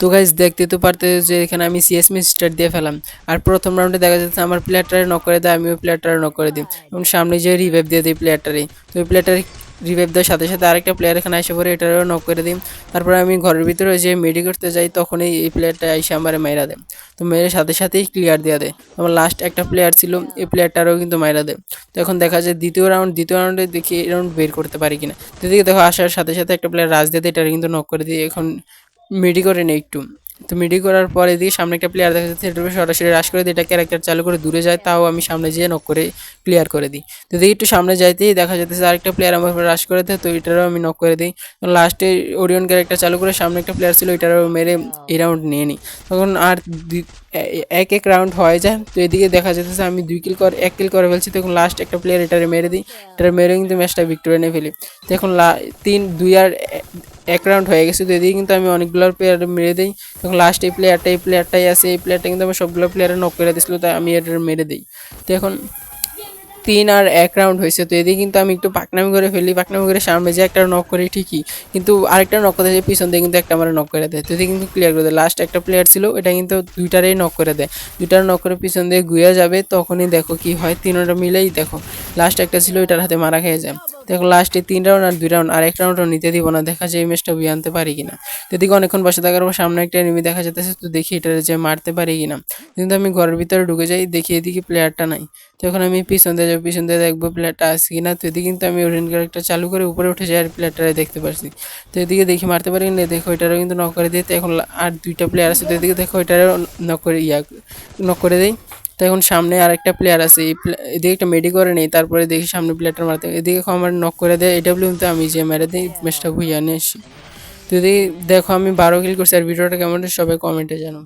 তো গাইস দেখতে তো পারতে যে এখানে আমি সিএস মিস স্টার্ট দিয়ে ফেলাম। আর প্রথম রাউন্ডে দেখা যাচ্ছে আমার প্লেয়ারটারে নক করে দেয়, আমি ওই প্লেয়ারটারে নক করে দিই এবং সামনে যে রিভাইভ দিয়ে দিই প্লেয়ারটারে। তো ওই প্লেয়ারটারে রিভাইভ দেওয়ার সাথে সাথে আরেকটা প্লেয়ার এখানে এসে পড়ে, এটারও নক করে দিই। তারপরে আমি ঘরের ভিতরে যে মেডি করতে যাই তখনই এই প্লেয়ারটা এসে আমার মাইরা দেয়। তো মেরে সাথে সাথেই ক্লিয়ার দিয়ে দেয়। আমার লাস্ট একটা প্লেয়ার ছিল, এই প্লেয়ারটারও কিন্তু মাইরা দেয়। তো এখন দেখা যায় দ্বিতীয় রাউন্ডে দেখি এই রাউন্ড বের করতে পারি কিনা। তো এদিকে দেখো আসার সাথে সাথে একটা প্লেয়ার রাজ দিয়ে দেয়, এটারে কিন্তু নক করে দিই। এখন মিডি করে নেই একটু। তো মিডি করার পরে দিয়ে সামনে একটা প্লেয়ার দেখা যাচ্ছে, এটার উপরে সরাসরি রাশ করে দিই, এটা ক্যারেক্টার চালু করে দূরে যায়, তাও আমি সামনে যেয়ে নক করে ক্লিয়ার করে দিই। তো দেখি একটু সামনে যাইতেই দেখা যাচ্ছে আরেকটা প্লেয়ার আমার উপরে রাশ করে দেয়, তো এটারও আমি নক করে দিই। লাস্টে ওরিয়ন ক্যারেক্টার চালু করে সামনে একটা প্লেয়ার ছিল, এটারও মেরে এই রাউন্ড নিয়ে নিই। তখন আর এক এক রাউন্ড হয়ে যায়। তো এদিকে দেখা যাচ্ছে আমি 1 কিল করে ফেলছি। তখন লাস্ট একটা প্লেয়ার এটারে মেরে দিই, এটারে মেরে কিন্তু ম্যাচটা ভিক্টোরিয়া নিয়ে ফেলি। তো এখন 3-2 রাউন্ড হয়ে গেছে। তো এদিকে কিন্তু আমি অনেকগুলো প্লেয়ার মেরে দিই। তখন লাস্ট এই প্লেয়ারটাই আছে, এই প্লেয়ারটা কিন্তু আমার সবগুলো প্লেয়ারে নক করে দিয়েছিল, তাই আমি এটা মেরে দিই। তো এখন 3-1 রাউন্ড হয়েছে। তো এদিকে কিন্তু আমি একটু পাকনামি করে ফেলি, পাকনামি করে সামনে যে একটা নক করি ঠিকই, কিন্তু আরেকটা নক করে দেয় পিছন দিয়ে, কিন্তু একটা আমার নক করে দেয়। তো এদিকে কিন্তু ক্লিয়ার করে দেয়। লাস্ট একটা প্লেয়ার ছিল, এটা কিন্তু দুইটারেই নক করে দেয়। দুইটার নক করে পিছন দিয়ে ঘুরে যাবে, তখনই দেখো কি হয়, তিনটা মিলেই দেখো লাস্ট একটা ছিল, এটার হাতে মারা খেয়ে যায়। দেখো লাস্টে 3 রাউন্ড আর 2 রাউন্ড, আর 1 রাউন্ডও নিতে দিব না, দেখা যায় এই ম্যাচটা বুয়ে আনতে পারি কিনা। তো এদিকে অনেকক্ষণ বসে থাকার পর সামনে একটা এনিমি দেখা যেতেছে, তো দেখি এটা যে মারতে পারি কিনা। কিন্তু আমি ঘরের ভিতরে ঢুকে যাই, দেখি এদিকে প্লেয়ারটা নাই। তো এখন আমি পিছন দিয়ে যাবো, পিছন দিয়ে দেখবো প্লেয়ারটা আছে কিনা। তো এদিকে কিন্তু আমি ওরিয়ন ক্যারেক্টার চালু করে উপরে উঠে যাই আর প্লেয়ারটারে দেখতে পারছি। তো এদিকে দেখি মারতে পারি কিনা, দেখো এটারও কিন্তু নক করে দিই। তো এখন আর 2টা প্লেয়ার আছে, তো এদিকে দেখো এটারও নক করে দিই। তো এখন সামনে আরেকটা প্লেয়ার আছে, এদিকে একটা মেডি করে নেই, তারপরে দেখি সামনে প্লেয়ারটা মারতে, এদিকে আমার নক করে দেয় এডাব্লিউ, তো আমি যে মেরে দিই, ম্যাচটা ভুইয়া নিয়ে আসি। তো এদিকে দেখো আমি 12 কিল করছি। আর ভিডিওটা কেমন সবাই কমেন্টে জানাও।